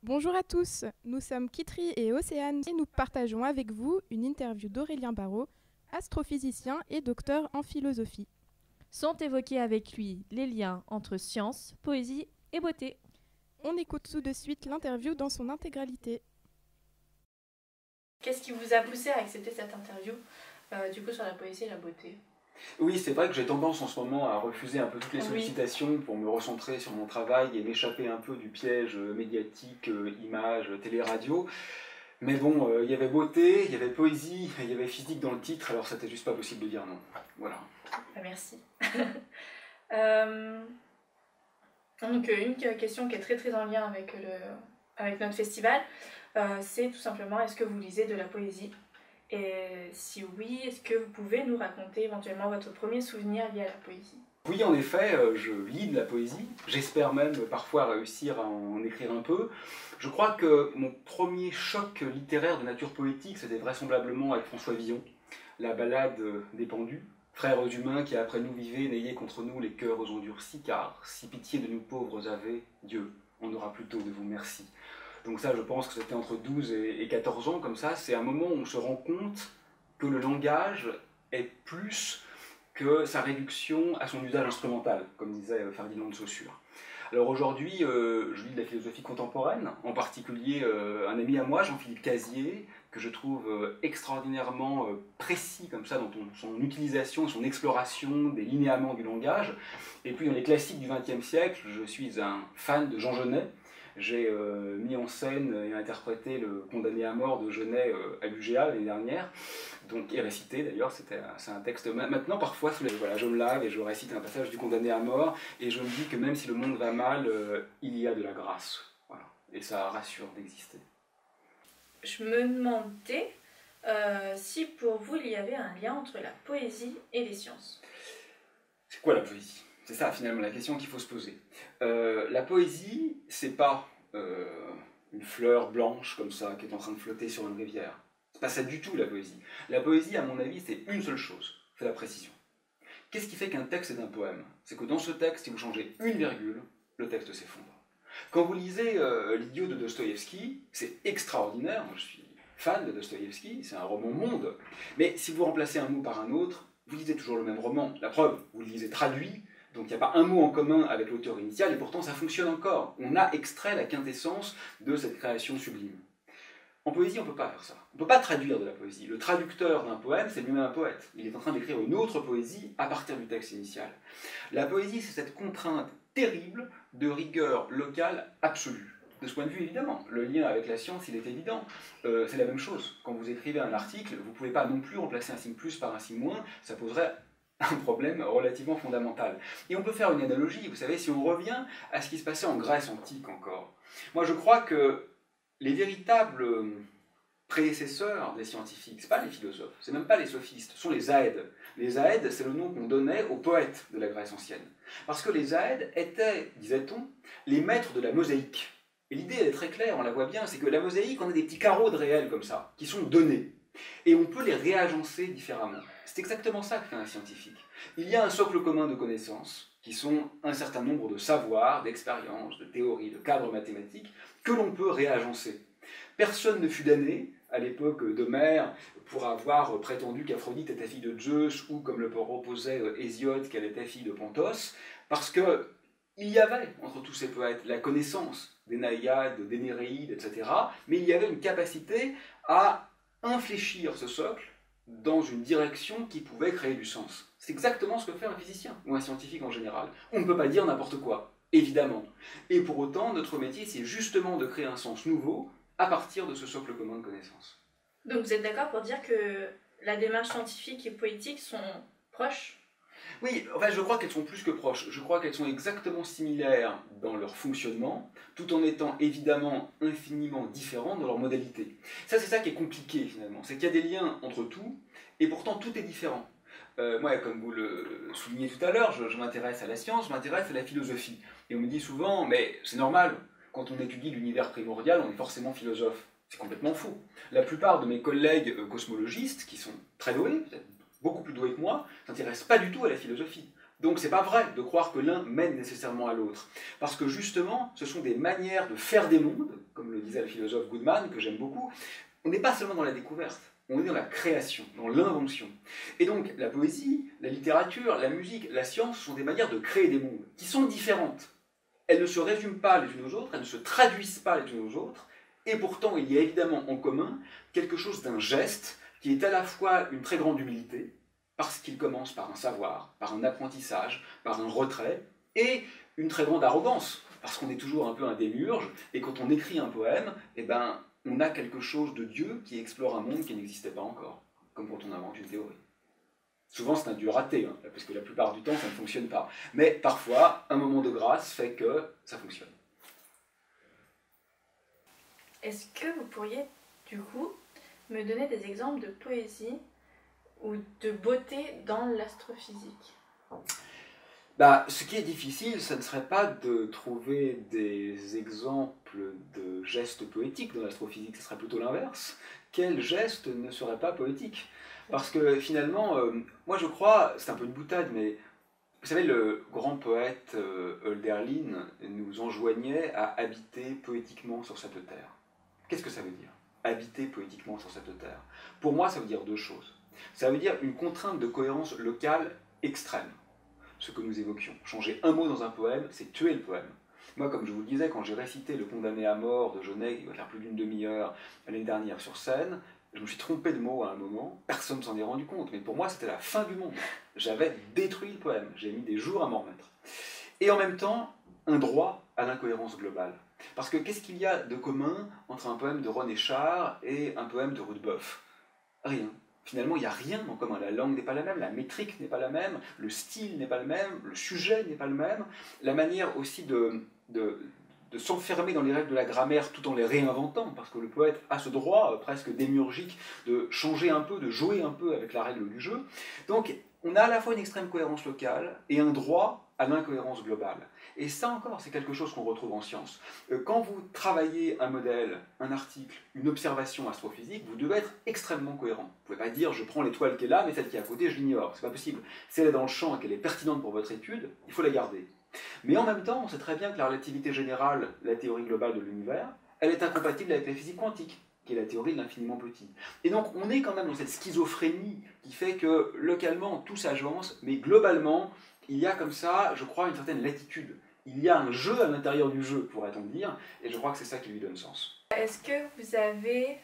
Bonjour à tous, nous sommes Kitri et Océane et nous partageons avec vous une interview d'Aurélien Barraud, astrophysicien et docteur en philosophie. Sont évoqués avec lui les liens entre science, poésie et beauté. On écoute tout de suite l'interview dans son intégralité. Qu'est-ce qui vous a poussé à accepter cette interview, du coup sur la poésie et la beauté? Oui, c'est vrai que j'ai tendance en ce moment à refuser un peu toutes les sollicitations pour me recentrer sur mon travail et m'échapper un peu du piège médiatique, images, télé-radio. Mais bon, il y avait beauté, il y avait poésie, il y avait physique dans le titre, alors c'était juste pas possible de dire non. Voilà. Merci. Donc une question qui est très en lien avec notre festival, c'est tout simplement, est-ce que vous lisez de la poésie? Et si oui, est-ce que vous pouvez nous raconter éventuellement votre premier souvenir lié à la poésie? Oui, en effet, je lis de la poésie. J'espère même parfois réussir à en écrire un peu. Je crois que mon premier choc littéraire de nature poétique, c'était vraisemblablement avec François Villon, la ballade des pendus. Frères humains qui après nous vivaient, n'ayez contre nous les cœurs endurcis, car si pitié de nous pauvres avez, Dieu, on aura plutôt de vous merci. Donc ça, je pense que c'était entre 12 et 14 ans, comme ça, c'est un moment où on se rend compte que le langage est plus que sa réduction à son usage instrumental, comme disait Ferdinand de Saussure. Alors aujourd'hui, je lis de la philosophie contemporaine, en particulier un ami à moi, Jean-Philippe Casier, que je trouve extraordinairement précis comme ça dans son utilisation, son exploration des linéaments du langage. Et puis dans les classiques du XXe siècle, je suis un fan de Jean Genet. J'ai mis en scène et interprété le Condamné à mort de Genet à l'UGA l'année dernière, donc, et récité d'ailleurs, c'est un texte. Maintenant, parfois, voilà, je me lave et je récite un passage du Condamné à mort, et je me dis que même si le monde va mal, il y a de la grâce. Voilà. Et ça rassure d'exister. Je me demandais si pour vous il y avait un lien entre la poésie et les sciences. C'est quoi la poésie? C'est ça finalement la question qu'il faut se poser. La poésie, c'est pas une fleur blanche comme ça qui est en train de flotter sur une rivière. C'est pas ça du tout la poésie. La poésie, à mon avis, c'est une seule chose, c'est la précision. Qu'est-ce qui fait qu'un texte est un poème? C'est que dans ce texte, si vous changez une virgule, le texte s'effondre. Quand vous lisez L'Idiot de Dostoïevski, c'est extraordinaire, moi je suis fan de Dostoïevski, c'est un roman monde, mais si vous remplacez un mot par un autre, vous lisez toujours le même roman. La preuve, vous le lisez traduit, donc il n'y a pas un mot en commun avec l'auteur initial, et pourtant ça fonctionne encore. On a extrait la quintessence de cette création sublime. En poésie, on ne peut pas faire ça. On ne peut pas traduire de la poésie. Le traducteur d'un poème, c'est lui-même un poète. Il est en train d'écrire une autre poésie à partir du texte initial. La poésie, c'est cette contrainte terrible de rigueur locale absolue. De ce point de vue, évidemment, le lien avec la science, il est évident. C'est la même chose. Quand vous écrivez un article, vous ne pouvez pas non plus remplacer un signe plus par un signe moins. Ça poserait un problème relativement fondamental. Et on peut faire une analogie, vous savez, si on revient à ce qui se passait en Grèce antique encore. Moi, je crois que les véritables prédécesseurs des scientifiques, ce n'est pas les philosophes, ce n'est même pas les sophistes, ce sont les Aèdes. Les Aèdes, c'est le nom qu'on donnait aux poètes de la Grèce ancienne. Parce que les Aèdes étaient, disait-on, les maîtres de la mosaïque. Et l'idée, elle est très claire, on la voit bien, c'est que la mosaïque, on a des petits carreaux de réel comme ça, qui sont donnés. Et on peut les réagencer différemment. C'est exactement ça que fait un scientifique. Il y a un socle commun de connaissances, qui sont un certain nombre de savoirs, d'expériences, de théories, de cadres mathématiques, que l'on peut réagencer. Personne ne fut damné, à l'époque d'Homère, pour avoir prétendu qu'Aphrodite était fille de Zeus, ou comme le proposait Hésiode, qu'elle était fille de Pontos, parce que il y avait, entre tous ces poètes, la connaissance des Naïades, des Néréides, etc., mais il y avait une capacité à infléchir ce socle dans une direction qui pouvait créer du sens. C'est exactement ce que fait un physicien, ou un scientifique en général. On ne peut pas dire n'importe quoi, évidemment. Et pour autant, notre métier, c'est justement de créer un sens nouveau à partir de ce socle commun de connaissances. Donc vous êtes d'accord pour dire que la démarche scientifique et poétique sont proches? Oui, enfin, je crois qu'elles sont plus que proches. Je crois qu'elles sont exactement similaires dans leur fonctionnement, tout en étant évidemment infiniment différentes dans leur modalité. Ça, c'est ça qui est compliqué finalement. C'est qu'il y a des liens entre tout, et pourtant tout est différent. Moi, comme vous le soulignez tout à l'heure, je m'intéresse à la science, je m'intéresse à la philosophie. Et on me dit souvent, mais c'est normal, quand on étudie l'univers primordial, on est forcément philosophe. C'est complètement faux. La plupart de mes collègues cosmologistes, qui sont très doués, peut-être beaucoup plus doués que moi, ne s'intéressent pas du tout à la philosophie. Donc c'est pas vrai de croire que l'un mène nécessairement à l'autre. Parce que justement, ce sont des manières de faire des mondes, comme le disait le philosophe Goodman, que j'aime beaucoup, on n'est pas seulement dans la découverte, on est dans la création, dans l'invention. Et donc la poésie, la littérature, la musique, la science sont des manières de créer des mondes qui sont différentes. Elles ne se résument pas les unes aux autres, elles ne se traduisent pas les unes aux autres, et pourtant il y a évidemment en commun quelque chose d'un geste qui est à la fois une très grande humilité, parce qu'il commence par un savoir, par un apprentissage, par un retrait, et une très grande arrogance, parce qu'on est toujours un peu un démiurge, et quand on écrit un poème, eh ben, on a quelque chose de Dieu qui explore un monde qui n'existait pas encore, comme quand on invente une théorie. Souvent c'est un Dieu raté, hein, parce que la plupart du temps ça ne fonctionne pas. Mais parfois, un moment de grâce fait que ça fonctionne. Est-ce que vous pourriez, du coup, me donner des exemples de poésie ou de beauté dans l'astrophysique? Ce qui est difficile, ce ne serait pas de trouver des exemples de gestes poétiques dans l'astrophysique, ce serait plutôt l'inverse. Quel geste ne serait pas poétique? Parce que finalement, moi je crois, c'est un peu une boutade, mais vous savez, le grand poète Hölderlin nous enjoignait à habiter poétiquement sur cette terre. Qu'est-ce que ça veut dire, habiter poétiquement sur cette terre? Pour moi, ça veut dire deux choses. Ça veut dire une contrainte de cohérence locale extrême. Ce que nous évoquions. Changer un mot dans un poème, c'est tuer le poème. Moi, comme je vous le disais, quand j'ai récité Le Condamné à mort de Jaunet, qui va faire plus d'une demi-heure l'année dernière sur scène, je me suis trompé de mots à un moment, personne ne s'en est rendu compte, mais pour moi c'était la fin du monde. J'avais détruit le poème, j'ai mis des jours à m'en remettre. Et en même temps, un droit à l'incohérence globale. Parce que qu'est-ce qu'il y a de commun entre un poème de René Char et un poème de Rudebeuf? Rien. Finalement, il n'y a rien en commun. La langue n'est pas la même, la métrique n'est pas la même, le style n'est pas le même, le sujet n'est pas le même. La manière aussi de s'enfermer dans les règles de la grammaire tout en les réinventant, parce que le poète a ce droit presque démiurgique de changer un peu, de jouer un peu avec la règle du jeu. Donc, on a à la fois une extrême cohérence locale et un droit à l'incohérence globale. Et ça encore, c'est quelque chose qu'on retrouve en science. Quand vous travaillez un modèle, un article, une observation astrophysique, vous devez être extrêmement cohérent. Vous ne pouvez pas dire je prends l'étoile qui est là, mais celle qui est à côté, je l'ignore. C'est pas possible. Si elle est dans le champ et qu'elle est pertinente pour votre étude, il faut la garder. Mais en même temps, on sait très bien que la relativité générale, la théorie globale de l'univers, elle est incompatible avec la physique quantique, qui est la théorie de l'infiniment petit. Et donc on est quand même dans cette schizophrénie qui fait que localement tout s'agence, mais globalement, il y a comme ça, je crois, une certaine latitude. Il y a un jeu à l'intérieur du jeu, pourrait-on dire, et je crois que c'est ça qui lui donne sens. Est-ce que vous avez,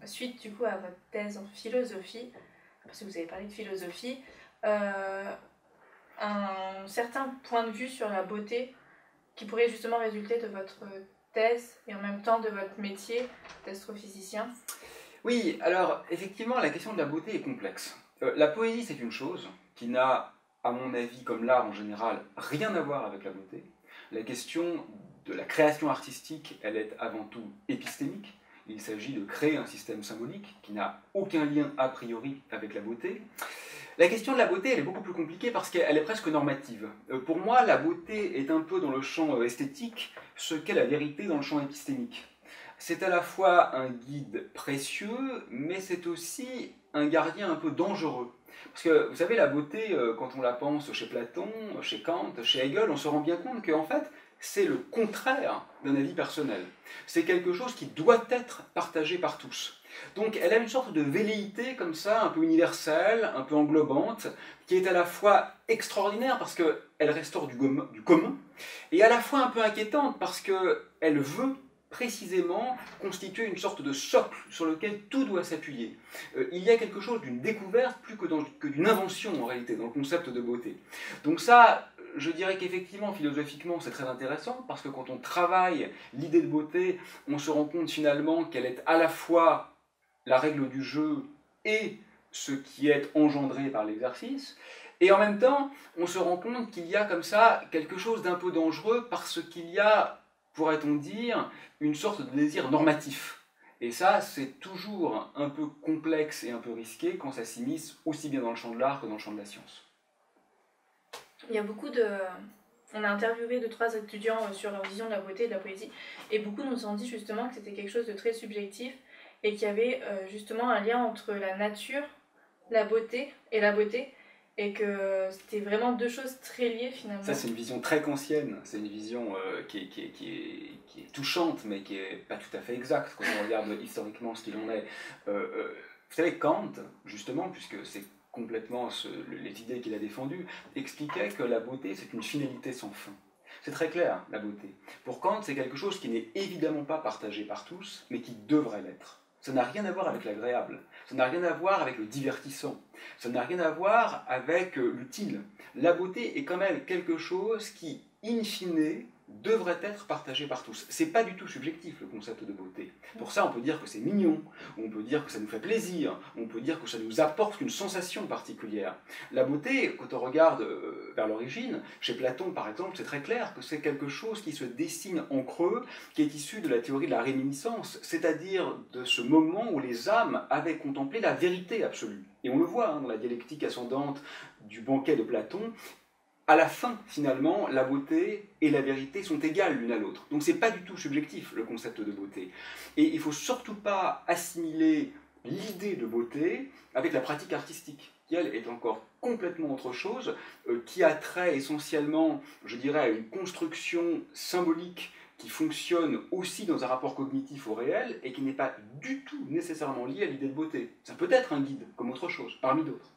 suite du coup à votre thèse en philosophie, parce que vous avez parlé de philosophie, un certain point de vue sur la beauté qui pourrait justement résulter de votre thèse et en même temps de votre métier d'astrophysicien? Oui, alors effectivement la question de la beauté est complexe. La poésie c'est une chose qui n'a, à mon avis, comme l'art en général, rien à voir avec la beauté. La question de la création artistique, elle est avant tout épistémique. Il s'agit de créer un système symbolique qui n'a aucun lien a priori avec la beauté. La question de la beauté, elle est beaucoup plus compliquée parce qu'elle est presque normative. Pour moi, la beauté est un peu dans le champ esthétique ce qu'est la vérité dans le champ épistémique. C'est à la fois un guide précieux, mais c'est aussi un gardien un peu dangereux. Parce que, vous savez, la beauté, quand on la pense chez Platon, chez Kant, chez Hegel, on se rend bien compte qu'en fait, c'est le contraire d'un avis personnel. C'est quelque chose qui doit être partagé par tous. Donc elle a une sorte de velléité comme ça, un peu universelle, un peu englobante, qui est à la fois extraordinaire parce qu'elle restaure du commun, et à la fois un peu inquiétante parce qu'elle veut précisément constituer une sorte de socle sur lequel tout doit s'appuyer. Il y a quelque chose d'une découverte plus que d'une invention en réalité dans le concept de beauté. Donc ça, je dirais qu'effectivement, philosophiquement, c'est très intéressant parce que quand on travaille l'idée de beauté, on se rend compte finalement qu'elle est à la fois la règle du jeu et ce qui est engendré par l'exercice. Et en même temps, on se rend compte qu'il y a comme ça quelque chose d'un peu dangereux parce qu'il y a, pourrait-on dire, une sorte de désir normatif. Et ça, c'est toujours un peu complexe et un peu risqué quand ça s'immisce aussi bien dans le champ de l'art que dans le champ de la science. Il y a beaucoup de... On a interviewé 2-3 étudiants sur leur vision de la beauté et de la poésie, et beaucoup nous ont dit justement que c'était quelque chose de très subjectif, et qu'il y avait justement un lien entre la nature, la beauté, et que c'était vraiment deux choses très liées finalement. Ça, c'est une vision très kantienne, c'est une vision qui est touchante, mais qui n'est pas tout à fait exacte quand on regarde historiquement ce qu'il en est. Vous savez, Kant, justement, puisque c'est complètement les idées qu'il a défendues, expliquait que la beauté, c'est une finalité sans fin. C'est très clair, la beauté. Pour Kant, c'est quelque chose qui n'est évidemment pas partagé par tous, mais qui devrait l'être. Ça n'a rien à voir avec l'agréable, ça n'a rien à voir avec le divertissant, ça n'a rien à voir avec l'utile. La beauté est quand même quelque chose qui, in fine, devrait être partagé par tous. C'est pas du tout subjectif, le concept de beauté. Pour ça, on peut dire que c'est mignon, on peut dire que ça nous fait plaisir, on peut dire que ça nous apporte une sensation particulière. La beauté, quand on regarde vers l'origine, chez Platon par exemple, c'est très clair que c'est quelque chose qui se dessine en creux, qui est issu de la théorie de la réminiscence, c'est-à-dire de ce moment où les âmes avaient contemplé la vérité absolue. Et on le voit dans la dialectique ascendante du banquet de Platon. À la fin, finalement, la beauté et la vérité sont égales l'une à l'autre. Donc c'est pas du tout subjectif, le concept de beauté. Et il ne faut surtout pas assimiler l'idée de beauté avec la pratique artistique, qui, elle, est encore complètement autre chose, qui a trait essentiellement, je dirais, à une construction symbolique qui fonctionne aussi dans un rapport cognitif au réel et qui n'est pas du tout nécessairement liée à l'idée de beauté. Ça peut être un guide, comme autre chose, parmi d'autres.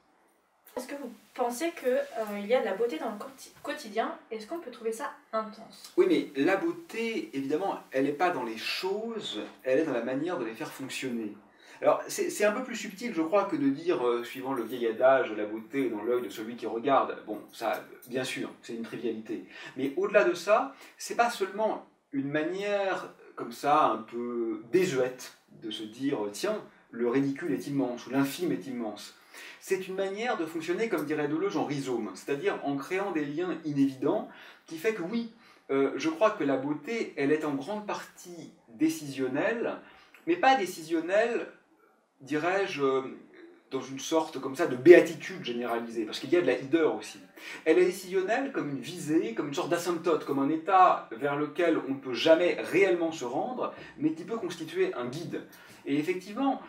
Est-ce que vous pensez qu'il y a de la beauté dans le quotidien? Est-ce qu'on peut trouver ça intense? Oui, mais la beauté, évidemment, elle n'est pas dans les choses, elle est dans la manière de les faire fonctionner. Alors, c'est un peu plus subtil, je crois, que de dire, suivant le vieil adage, la beauté est dans l'œil de celui qui regarde. Bon, ça, bien sûr, c'est une trivialité. Mais au-delà de ça, c'est pas seulement une manière, comme ça, un peu désuète, de se dire, tiens, le ridicule est immense, ou l'infime est immense. C'est une manière de fonctionner, comme dirait Deleuze, en rhizome, c'est-à-dire en créant des liens inévidents, qui fait que oui, je crois que la beauté, elle est en grande partie décisionnelle, mais pas décisionnelle, dirais-je, dans une sorte comme ça de béatitude généralisée, parce qu'il y a de la hideur aussi. Elle est décisionnelle comme une visée, comme une sorte d'asymptote, comme un état vers lequel on ne peut jamais réellement se rendre, mais qui peut constituer un guide. Et effectivement,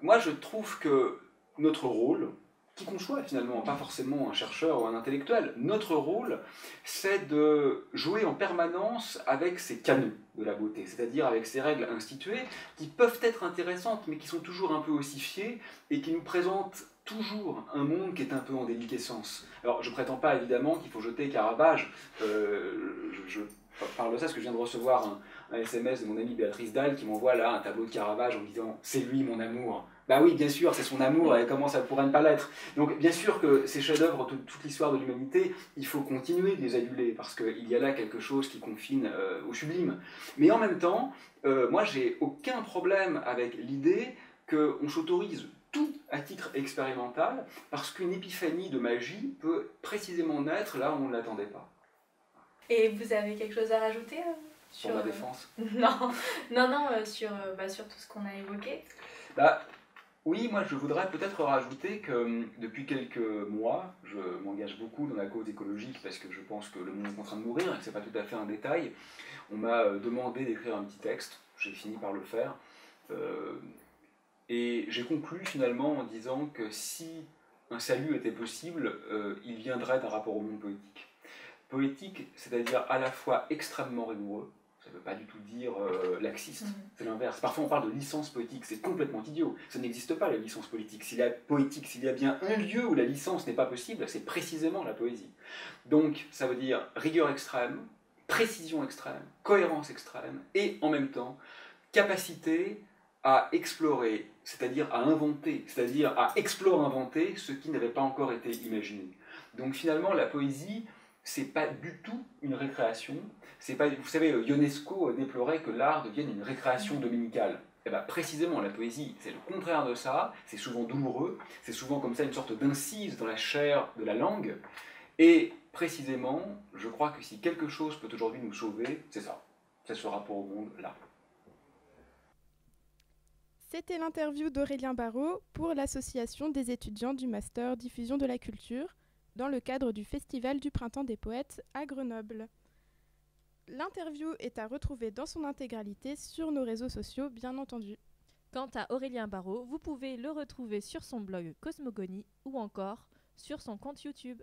moi je trouve que notre rôle, qui qu'on soit finalement, pas forcément un chercheur ou un intellectuel, notre rôle, c'est de jouer en permanence avec ces canons de la beauté, c'est-à-dire avec ces règles instituées qui peuvent être intéressantes, mais qui sont toujours un peu ossifiées et qui nous présentent toujours un monde qui est un peu en déliquescence. Alors je ne prétends pas évidemment qu'il faut jeter Caravage, je parle de ça parce que je viens de recevoir un SMS de mon amie Béatrice Dalle qui m'envoie là un tableau de Caravage en me disant « c'est lui mon amour ». Bah oui, bien sûr, c'est son amour, et comment ça pourrait ne pas l'être. Donc bien sûr que ces chefs-d'œuvre, toute l'histoire de l'humanité, il faut continuer de les aduler, parce qu'il y a là quelque chose qui confine au sublime. Mais en même temps, moi j'ai aucun problème avec l'idée qu'on s'autorise tout à titre expérimental, parce qu'une épiphanie de magie peut précisément naître là où on ne l'attendait pas. Et vous avez quelque chose à rajouter sur Pour ma défense? Non, sur tout ce qu'on a évoqué. Oui, moi je voudrais peut-être rajouter que depuis quelques mois, je m'engage beaucoup dans la cause écologique parce que je pense que le monde est en train de mourir et que ce n'est pas tout à fait un détail. On m'a demandé d'écrire un petit texte, j'ai fini par le faire. Et j'ai conclu finalement en disant que si un salut était possible, il viendrait d'un rapport au monde poétique. Poétique, c'est-à-dire à la fois extrêmement rigoureux, ça ne veut pas du tout dire laxiste, c'est l'inverse. Parfois on parle de licence poétique, c'est complètement idiot. Ça n'existe pas la licence poétique. S'il y a bien un lieu où la licence n'est pas possible, c'est précisément la poésie. Donc ça veut dire rigueur extrême, précision extrême, cohérence extrême, et en même temps capacité à explorer, c'est-à-dire à inventer, c'est-à-dire à explorer-inventer ce qui n'avait pas encore été imaginé. Donc finalement la poésie, c'est pas du tout une récréation. C'est pas, vous savez, Ionesco déplorait que l'art devienne une récréation dominicale. Et bien précisément, la poésie, c'est le contraire de ça. C'est souvent douloureux. C'est souvent comme ça une sorte d'incise dans la chair de la langue. Et précisément, je crois que si quelque chose peut aujourd'hui nous sauver, c'est ça. C'est ce rapport au monde là. C'était l'interview d'Aurélien Barraud pour l'association des étudiants du Master Diffusion de la Culture, dans le cadre du Festival du Printemps des Poètes à Grenoble. L'interview est à retrouver dans son intégralité sur nos réseaux sociaux, bien entendu. Quant à Aurélien Barraud, vous pouvez le retrouver sur son blog Cosmogonie ou encore sur son compte YouTube.